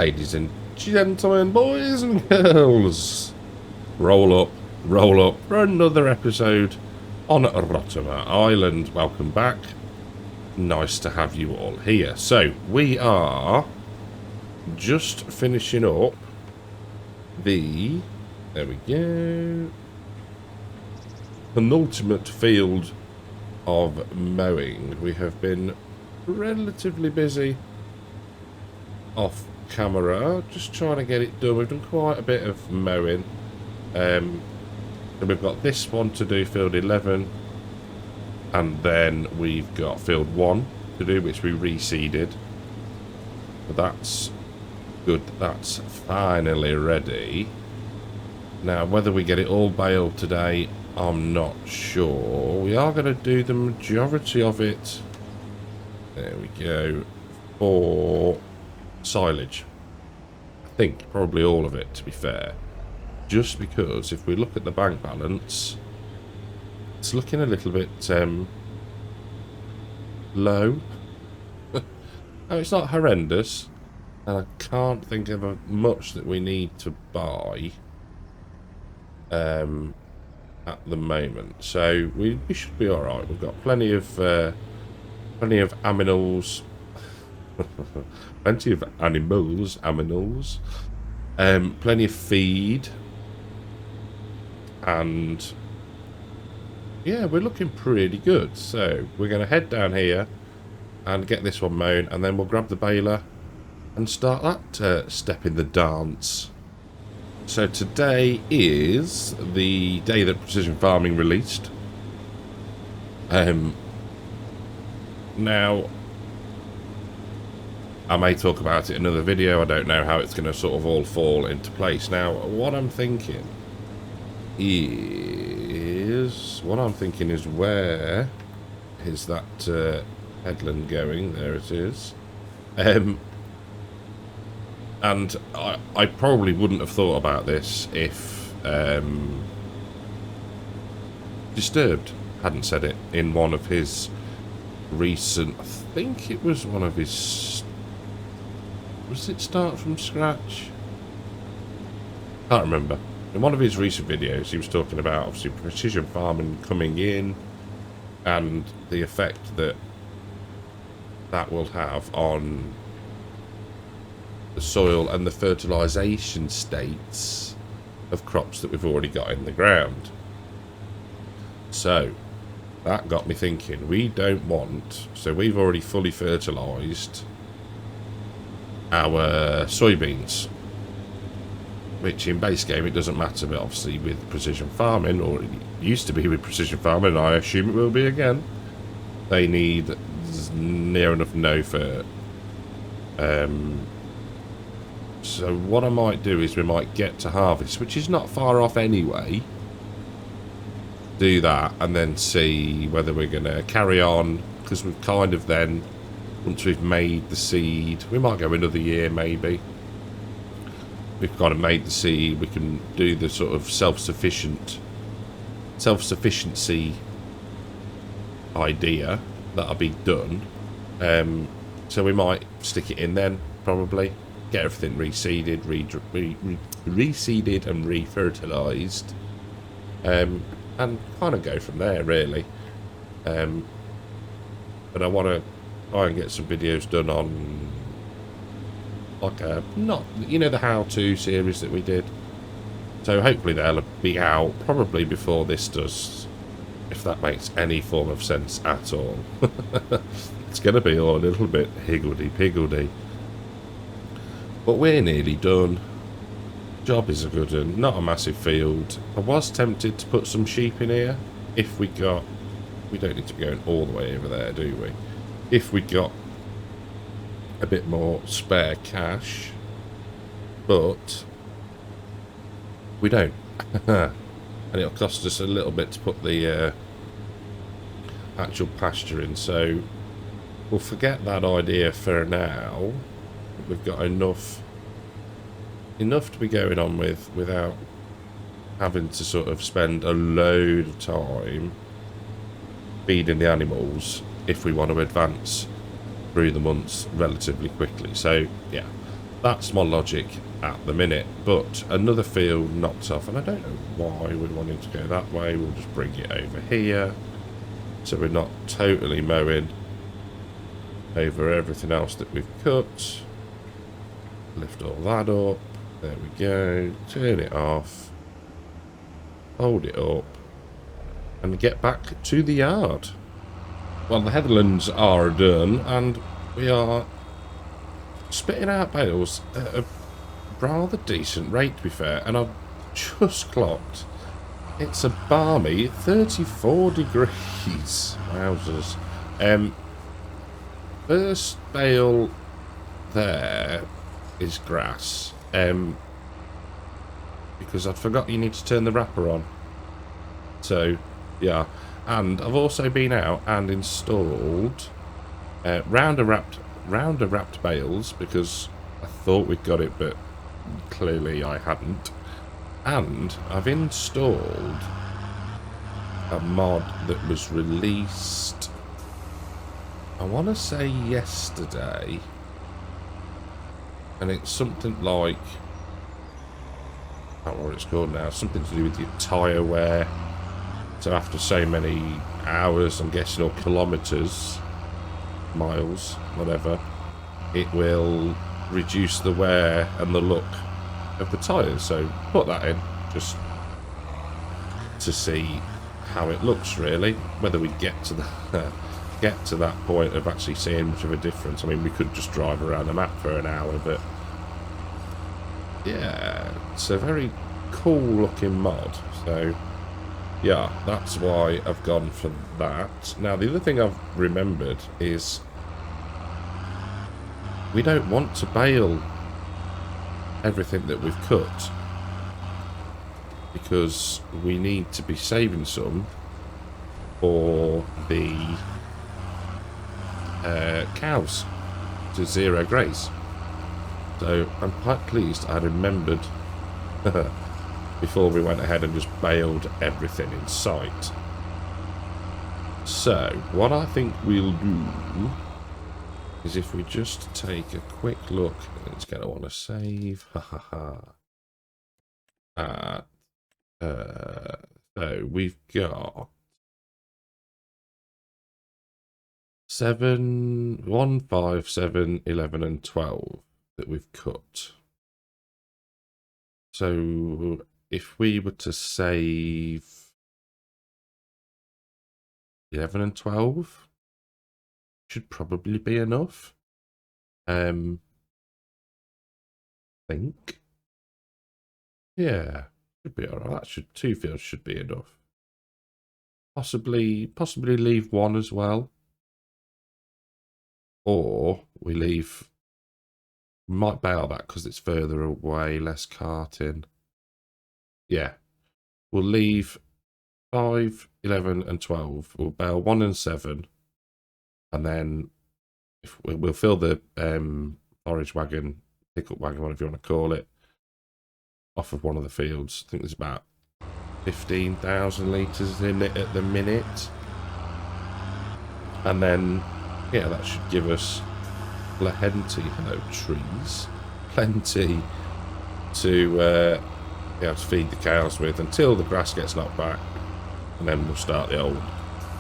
Ladies and gentlemen, boys and girls, roll up for another episode on Rottumer Island. Welcome back. Nice to have you all here. So, we are just finishing up the, there we go, penultimate field of mowing. We have been relatively busy off camera, just trying to get it done. We've done quite a bit of mowing. So we've got this one to do, field 11, and then we've got field 1 to do, which we reseeded. But that's good. That's finally ready. Now, whether we get it all baled today, I'm not sure. We are going to do the majority of it, there we go, for silage. I think probably all of it, to be fair. Just because if we look at the bank balance, it's looking a little bit low. No, it's not horrendous. And I can't think of much that we need to buy at the moment. So we should be alright. We've got plenty of aminals. Plenty of animals, plenty of feed, and yeah, we're looking pretty good. So we're going to head down here and get this one mown, and then we'll grab the baler and start that step in the dance. So today is the day that Precision Farming released. Now, I may talk about it in another video. I don't know how it's going to sort of all fall into place. Now, what I'm thinking is where is that headland going? There it is. And I probably wouldn't have thought about this if Disturbed hadn't said it in one of his recent, I think it was one of his, was it Start From Scratch? Can't remember. In one of his recent videos, he was talking about obviously precision farming coming in and the effect that that will have on the soil and the fertilisation states of crops that we've already got in the ground. So that got me thinking, we don't want, so we've already fully fertilised our soybeans, which in base game it doesn't matter, but obviously with precision farming, or it used to be with precision farming, and I assume it will be again, they need near enough no fert. So what I might do is we might get to harvest, which is not far off anyway, do that and then see whether we're going to carry on, because we've kind of then, once we've made the seed, we might go another year maybe. We've kind of made the seed, we can do the sort of self-sufficiency idea that'll be done. So we might stick it in then, probably. Get everything reseeded, reseeded and refertilised. And kind of go from there, really. But I want to try and get some videos done on, like the how-to series that we did. So hopefully they'll be out probably before this does, if that makes any form of sense at all. It's going to be all a little bit higgledy-piggledy. But we're nearly done. Job is a good one, not a massive field. I was tempted to put some sheep in here if we don't need to be going all the way over there, do we? If we got a bit more spare cash, but we don't. And it'll cost us a little bit to put the actual pasture in, so we'll forget that idea for now. We've got enough to be going on with without having to sort of spend a load of time feeding the animals if we want to advance through the months relatively quickly. So yeah, That's my logic at the minute. But another field knocked off, and I don't know why we're wanting to go that way. We'll just bring it over here, so we're not totally mowing over everything else that we've cut. Lift all that up. There we go. Turn it off. Hold it up. And get back to the yard. Well, the headlands are done, and we are spitting out bales at a rather decent rate, to be fair. And I've just clocked. It's a balmy 34 degrees. Wowzers. First bale there is grass. Because I'd forgot you need to turn the wrapper on. So, yeah. And I've also been out and installed rounder wrapped bales, because I thought we'd got it, but clearly I hadn't. And I've installed a mod that was released, I want to say yesterday, and it's something like, I don't know what it's called now, something to do with your tyre wear. So after so many hours, I'm guessing, or kilometres, miles, whatever, it will reduce the wear and the look of the tyres. So put that in just to see how it looks, really. Whether we get to that point of actually seeing much of a difference. I mean, we could just drive around the map for an hour, but yeah, it's a very cool looking mod. So yeah, that's why I've gone for that. Now, the other thing I've remembered is we don't want to bale everything that we've cut, because we need to be saving some for the cows to zero graze. So I'm quite pleased I remembered before we went ahead and just baled everything in sight. So what I think we'll do is, if we just take a quick look, it's going to want to save. So we've got 7, 1, 5, 7, 11 and 12 that we've cut. So if we were to save 11 and 12, should probably be enough. Think. Yeah, should be alright. That should, 2 fields should be enough. Possibly leave 1 as well. Or we might bail that because it's further away, less carting. Yeah, we'll leave 5, 11 and 12. We'll bail 1 and 7. And then if we'll fill the forage wagon, pickup wagon, whatever you want to call it, off of one of the fields. I think there's about 15,000 litres in it at the minute. And then, yeah, that should give us plenty, hello trees, plenty to be able to feed the cows with until the grass gets knocked back. And then we'll start the old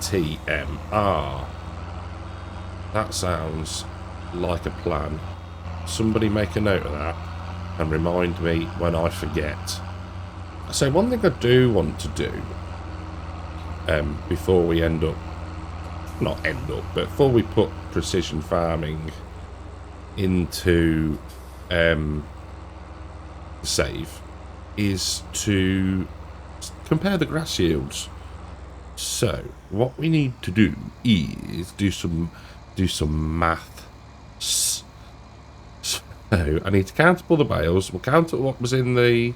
TMR. That sounds like a plan. Somebody make a note of that and remind me when I forget. So one thing I do want to do before we but before we put precision farming into the save, is to compare the grass yields. So what we need to do is do some math. So I need to count up all the bales. We'll count up what was in the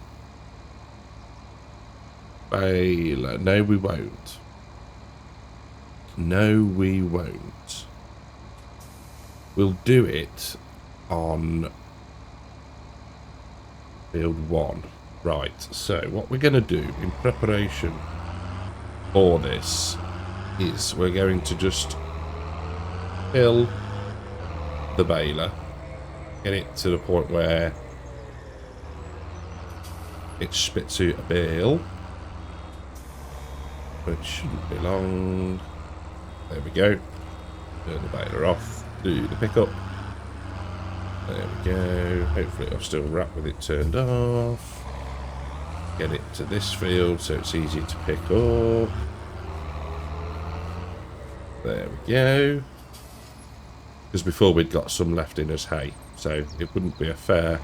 baler. No, we won't. No, we won't. We'll do it on field 1. Right, so what we're going to do in preparation for this is we're going to just fill the baler, get it to the point where it spits out a bale, which shouldn't be long. There we go. Turn the baler off, do the pickup. There we go. Hopefully it'll still wrap with it turned off. Get it to this field so it's easy to pick up. There we go. Because before we'd got some left in as hay, so it wouldn't be a fair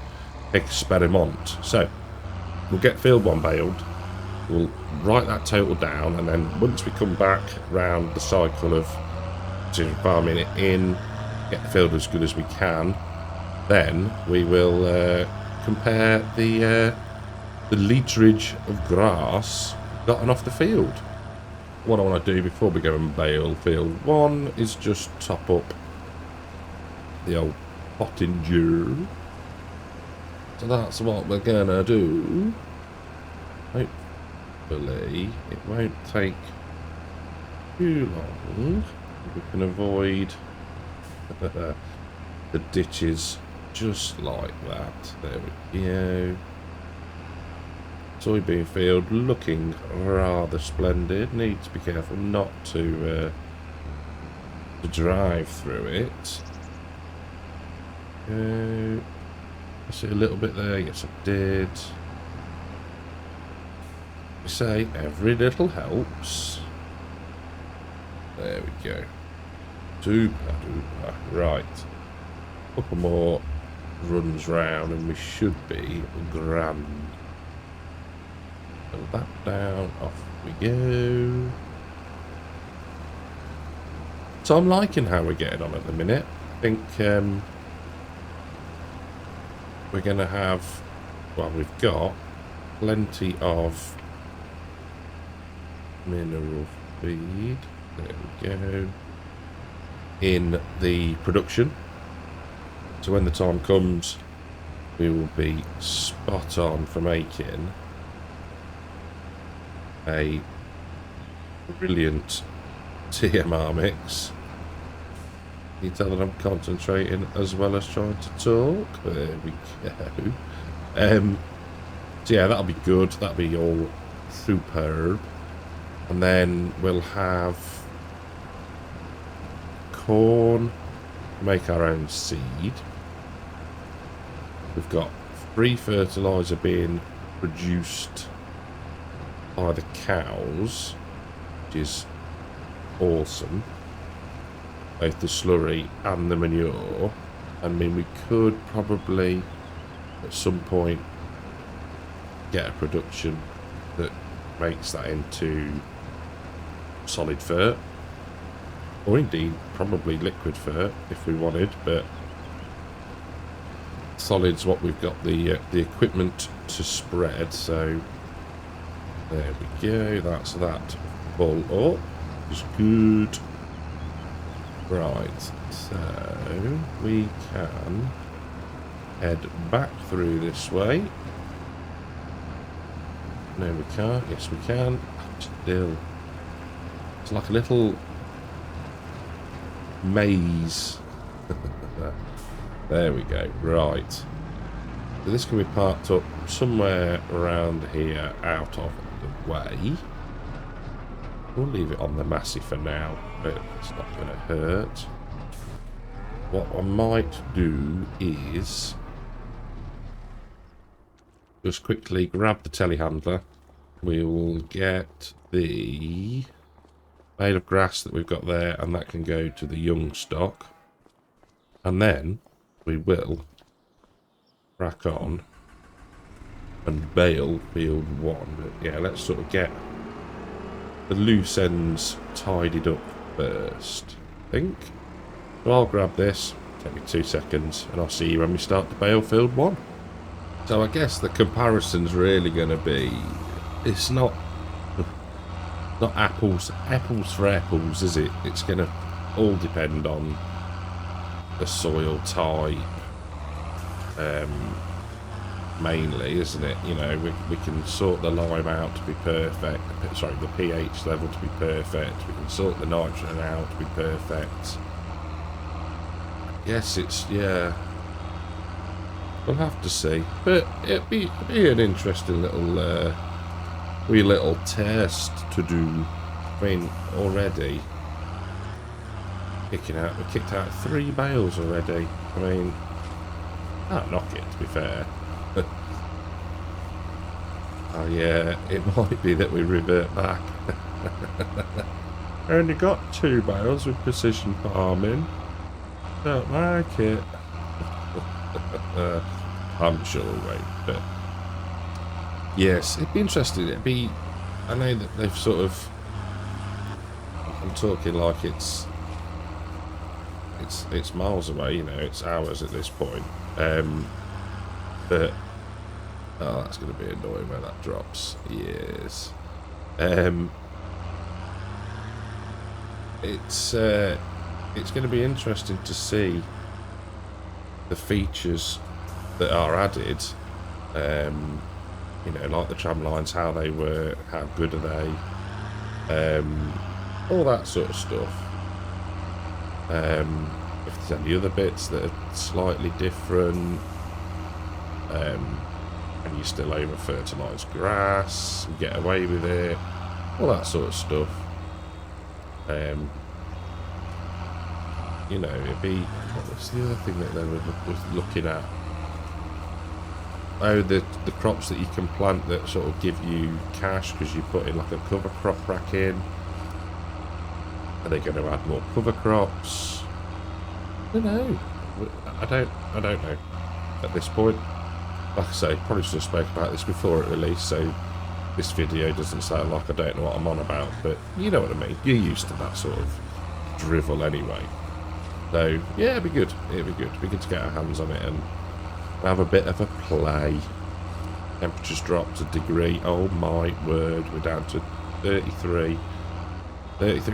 experiment. So we'll get field 1 baled. We'll write that total down, and then once we come back round the cycle of farming it in, get the field as good as we can, then we will compare the literage of grass gotten off the field. What I want to do before we go and bale field 1 is just top up the old pottinger. So that's what we're gonna do. Hopefully it won't take too long. We can avoid the ditches just like that. There we go. Soybean field looking rather splendid. Need to be careful not to drive through it. I see a little bit there. Yes, I did. We say every little helps. There we go. Super duper. Right. A couple more runs round and we should be grand. Pull that down. Off we go. So I'm liking how we're getting on at the minute. I think we're going to have, well, we've got plenty of mineral feed, there we go, in the production. So when the time comes, we will be spot on for making a brilliant TMR mix. You tell that I'm concentrating as well as trying to talk. There we go. So yeah, that'll be good. That'll be all superb. And then we'll have corn, make our own seed. We've got free fertilizer being produced by the cows, which is awesome. Both the slurry and the manure. I mean, we could probably at some point get a production that makes that into solid fert, or indeed probably liquid fert if we wanted, but solid's what we've got the equipment to spread. So there we go, that's that ball up, which is good. Right, so we can head back through this way. No, we can't. Yes, we can. Still, it's like a little maze. There we go. Right. So this can be parked up somewhere around here, out of the way. We'll leave it on the Massey for now, but it's not going to hurt. What I might do is just quickly grab the telehandler. We will get the bale of grass that we've got there, and that can go to the young stock. And then we will crack on and bale field 1. But yeah, let's sort of get the loose ends tidied up first, I think. So I'll grab this, take me 2 seconds, and I'll see you when we start to bale field 1. So I guess the comparison's really going to be, it's not apples for apples, is it? It's going to all depend on the soil type, mainly, isn't it? You know, we can sort the lime out to be perfect, sorry, the pH level to be perfect, we can sort the nitrogen out to be perfect. Yes, it's, yeah, We'll have to see. But it'd be an interesting little wee little test to do. I mean, already we kicked out 3 bales already. I mean, can't knock it, to be fair. Oh yeah, it might be that we revert back. Only got 2 bales with precision farming. Don't like it. I'm sure we'll wait, but yes, it'd be interesting. I know that they've sort of, I'm talking like it's miles away, you know, it's hours at this point. But oh, that's going to be annoying where that drops. Yes. It's going to be interesting to see the features that are added. You know, like the tram lines, how they work, how good are they, all that sort of stuff. If there's any other bits that are slightly different, and you still over fertilise grass, you get away with it, all that sort of stuff. You know, it'd be, what was the other thing that they were looking at? Oh, the crops that you can plant that sort of give you cash because you put in like a cover crop rack in. Are they going to add more cover crops? I don't know. I don't know at this point. Like I say, probably should have spoke about this before it released, so this video doesn't sound like I don't know what I'm on about, but you know what I mean. You're used to that sort of drivel anyway. So yeah, it'd be good. It'd be good. It'd be good to get our hands on it and have a bit of a play. Temperatures dropped a degree. Oh my word, we're down to 33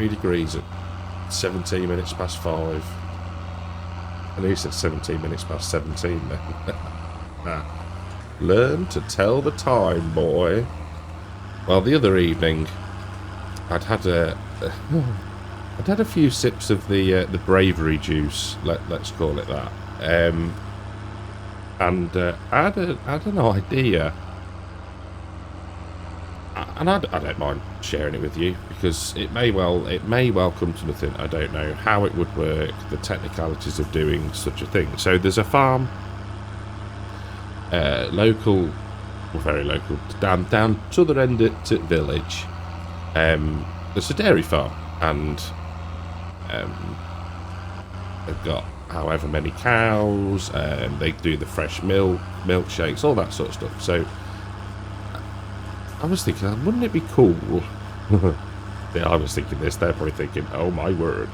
degrees at 17 minutes past 5. And he said 17 minutes past 17 then. Learn to tell the time, boy. Well, the other evening, I'd had a few sips of the bravery juice. Let's call it that. And I had an idea, and I don't mind sharing it with you because it may well come to nothing. I don't know how it would work, the technicalities of doing such a thing. So there's a farm, local, well, very local, down to the end of the village. There's a dairy farm, and they've got however many cows, they do the fresh milkshakes, all that sort of stuff. So I was thinking, wouldn't it be cool? Yeah, I was thinking this, they're probably thinking, oh my word,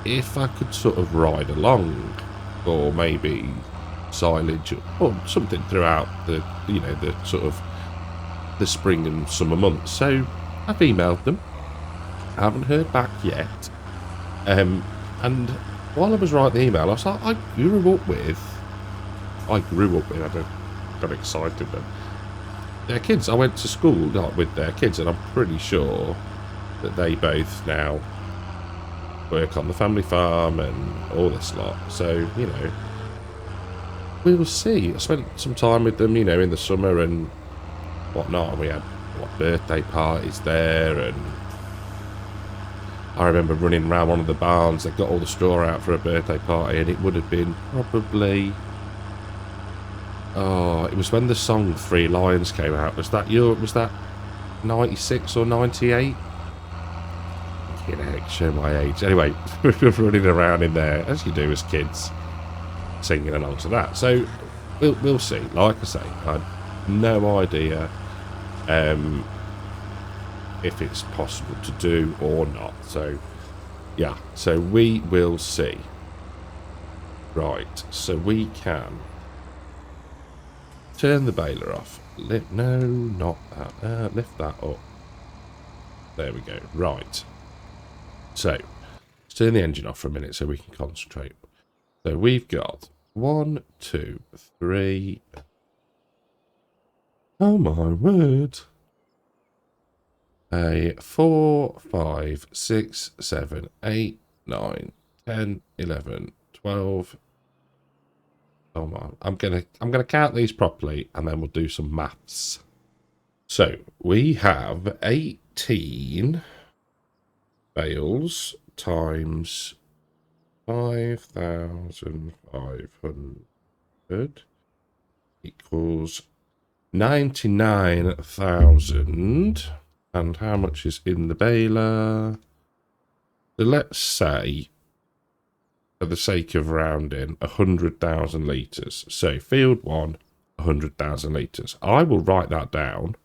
if I could sort of ride along, or maybe silage or something throughout the, you know, the sort of the spring and summer months. So I've emailed them, I haven't heard back yet, and while I was writing the email, I was like, I grew up with, I got excited then. Their kids, I went to school like, with their kids, and I'm pretty sure that they both now work on the family farm and all this lot. So, you know, we will see. I spent some time with them, you know, in the summer and whatnot. We had birthday parties there, and I remember running around one of the barns. They got all the straw out for a birthday party, and it would have been probably, oh, it was when the song Three Lions came out. Was that 96 or 98? You know, show my age. Anyway, we were running around in there, as you do as kids, singing along to that. So we'll see. Like I say, I have no idea if it's possible to do or not. So yeah, so we will see. Right, so we can turn the baler off. No, not that. Lift that up. There we go. Right. So let's turn the engine off for a minute so we can concentrate. So we've got 1, 2, 3. Oh my word. 4, 5, 6, 7, 8, 9, 10, 11, 12, Hold on. I'm gonna count these properly, and then we'll do some maths. So we have 18 bales times 5,500 equals 99,000. And how much is in the baler? So let's say, for the sake of rounding, 100,000 litres. So field 1, 100,000 litres. I will write that down.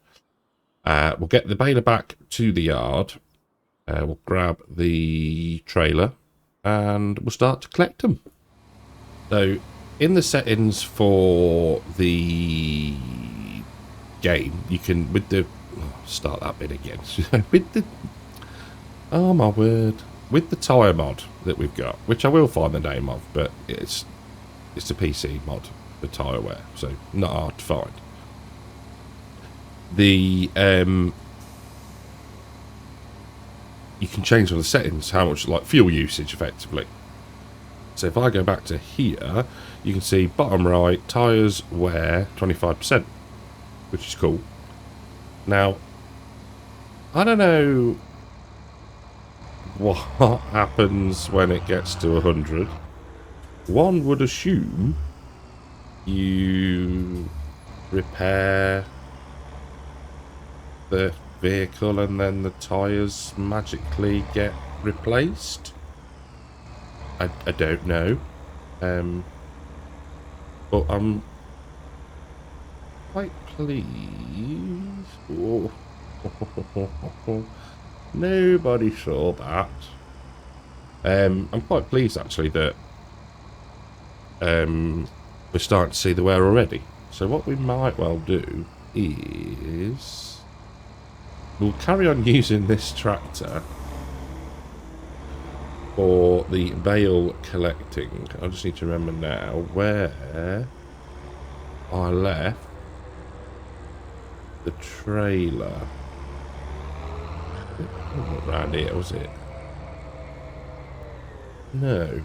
We'll get the baler back to the yard. We'll grab the trailer and we'll start to collect them. So in the settings for the game, you can, with the, start that bit again. With the, oh my word, with the tyre mod that we've got, which I will find the name of, but it's a PC mod for tyre wear, so not hard to find. The you can change all the settings, how much, like fuel usage effectively. So if I go back to here, you can see bottom right, tyres wear 25%, which is cool. Now, I don't know what happens when it gets to 100. One would assume you repair the vehicle and then the tyres magically get replaced. I don't know. But I'm quite pleased. Oh. Nobody saw that. I'm quite pleased actually that we're starting to see the wear already. So what we might well do is we'll carry on using this tractor for the bale collecting. I just need to remember now where I left the trailer. Not around here, was it? No.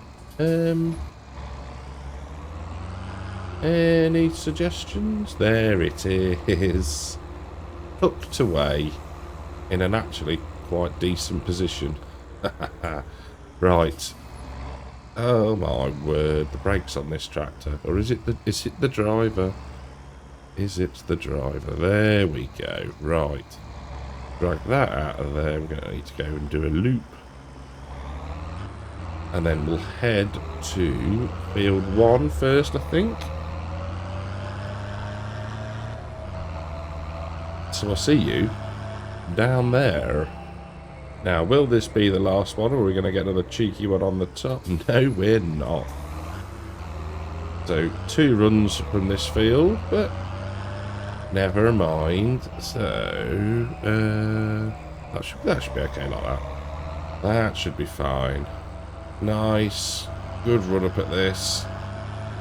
Any suggestions? There it is. Tucked away in an actually quite decent position. Right. Oh my word, the brakes on this tractor. Or is it the driver? Is it the driver? There we go. Right. Drag that out of there. We're going to need to go and do a loop. And then we'll head to field 1 first, I think. So I'll see you down there. Now, will this be the last one, or are we going to get another cheeky one on the top? No, we're not. So, 2 runs from this field, but never mind. So, that should be okay like that. That should be fine. Nice. Good run up at this.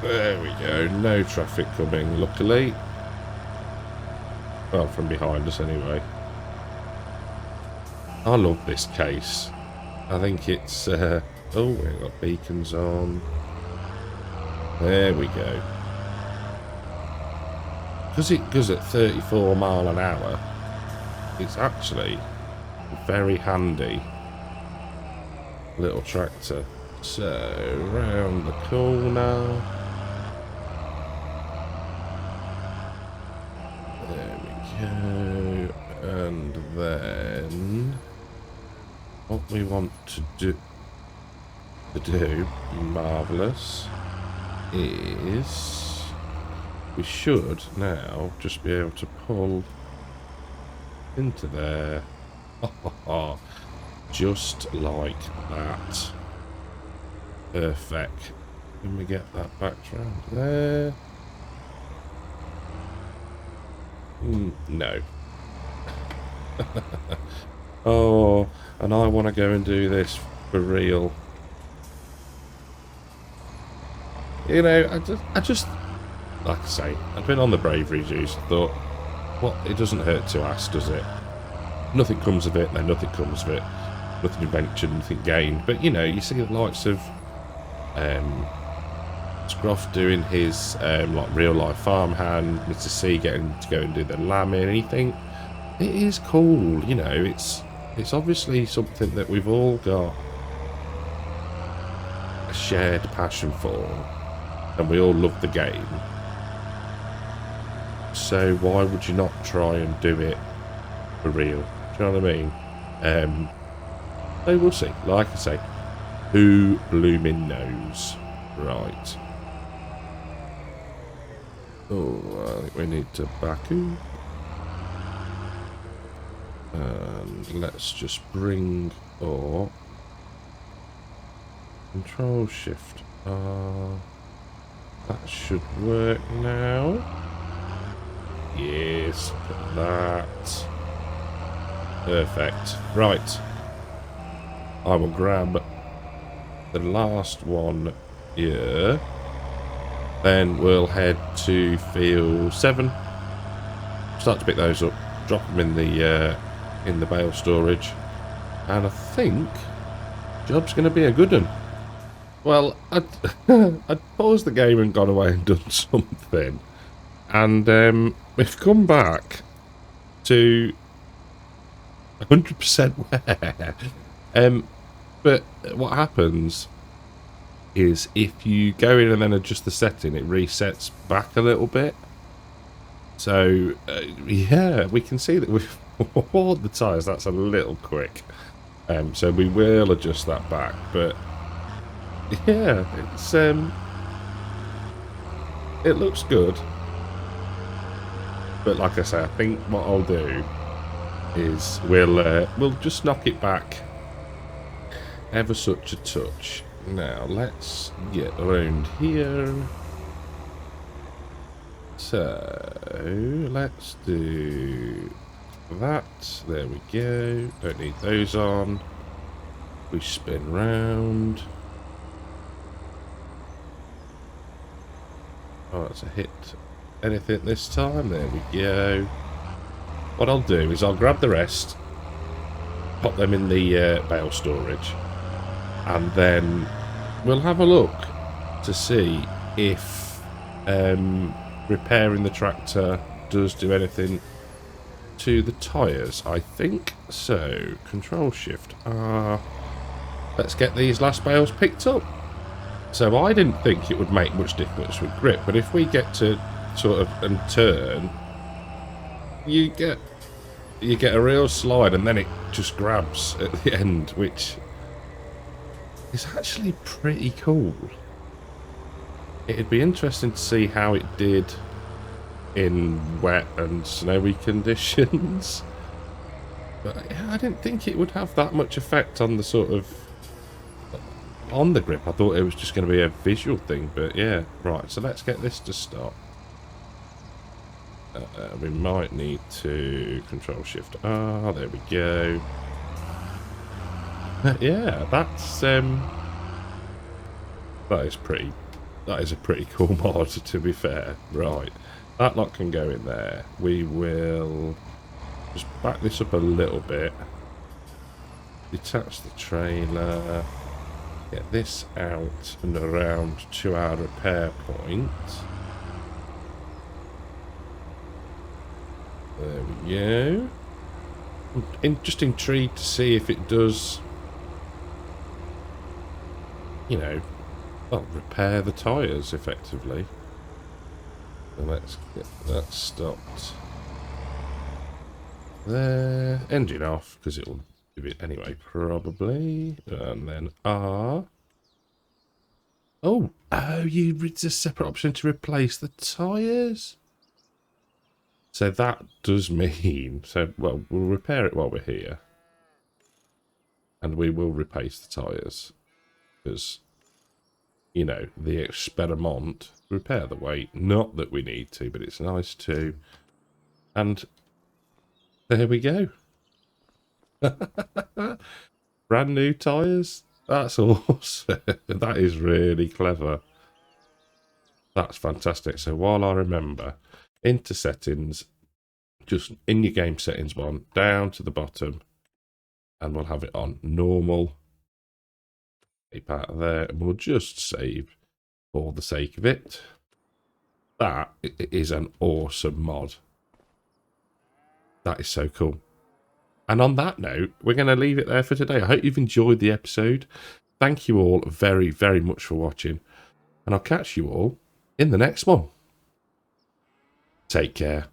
There we go. No traffic coming, luckily. Well, from behind us anyway. I love this case. I think it's... oh, we've got beacons on. There we go. Because it goes at 34 mile an hour, it's actually a very handy little tractor. So, round the corner. There we go. And then what we want to do marvellous, is we should now just be able to pull into there. Just like that. Perfect. Can we get that back round there? No. Oh, and I want to go and do this for real. You know, I just like I say, I've been on the bravery juice. I thought, well, it doesn't hurt to ask, does it? Nothing comes of it, then nothing comes of it. Nothing invented, nothing gained. But you know, you see the likes of Scruff doing his like real life farmhand, Mr. C getting to go and do the lambing, and you think it is cool, you know, it's obviously something that we've all got a shared passion for, and we all love the game. So why would you not try and do it for real? Do you know what I mean? So we'll see. Like I say, who blooming knows? Right. Oh, I think we need to back up. And let's just bring up Control Shift R. That should work now. Yes, put that. Perfect. Right. I will grab the last one here. Then we'll head to field 7. Start to pick those up. Drop them in the bale storage. And I think job's going to be a good one. Well, I'd paused the game and gone away and done something. And we've come back to 100% wear. But what happens is if you go in and then adjust the setting, it resets back a little bit. So, yeah, we can see that we've worn the tyres. That's a little quick. So we will adjust that back. But, yeah, it's it looks good. But like I say, I think what I'll do is we'll just knock it back ever such a touch. Now let's get around here. So let's do that. There we go. Don't need those on. We spin round. Oh, that's a hit. Anything this time? There we go. What I'll do is I'll grab the rest, pop them in the bale storage, and then we'll have a look to see if repairing the tractor does do anything to the tyres. I think so. Control Shift R. Let's get these last bales picked up. So I didn't think it would make much difference with grip, but if we get to sort of and turn, you get a real slide, and then it just grabs at the end, which is actually pretty cool. It'd be interesting to see how it did in wet and snowy conditions. But I didn't think it would have that much effect on the sort of on the grip. I thought it was just going to be a visual thing, but yeah. Right, so let's get this to stop. We might need to Control Shift R. There we go. Yeah, that's that is a pretty cool mod, to be fair. Right, that lot can go in there. We will just back this up a little bit, detach the trailer, get this out and around to our repair point. There we go. I'm just intrigued to see if it does, you know, well, repair the tyres effectively. So let's get that stopped there. Engine off, because it'll do it anyway, probably. And then R. Oh, it's a separate option to replace the tyres. So that does mean, well, we'll repair it while we're here. And we will replace the tyres. Because, you know, the experiment, repair the weight. Not that we need to, but it's nice to. And there we go. Brand new tyres. That's awesome. That is really clever. That's fantastic. So while I remember, into settings, just in your game settings one, down to the bottom, and we'll have it on normal. Keep out of there, and we'll just save. for the sake of it. That is an awesome mod. That is so cool. And on that note, we're going to leave it there for today. I hope you've enjoyed the episode. Thank you all very, very much for watching. And I'll catch you all in the next one. Take care.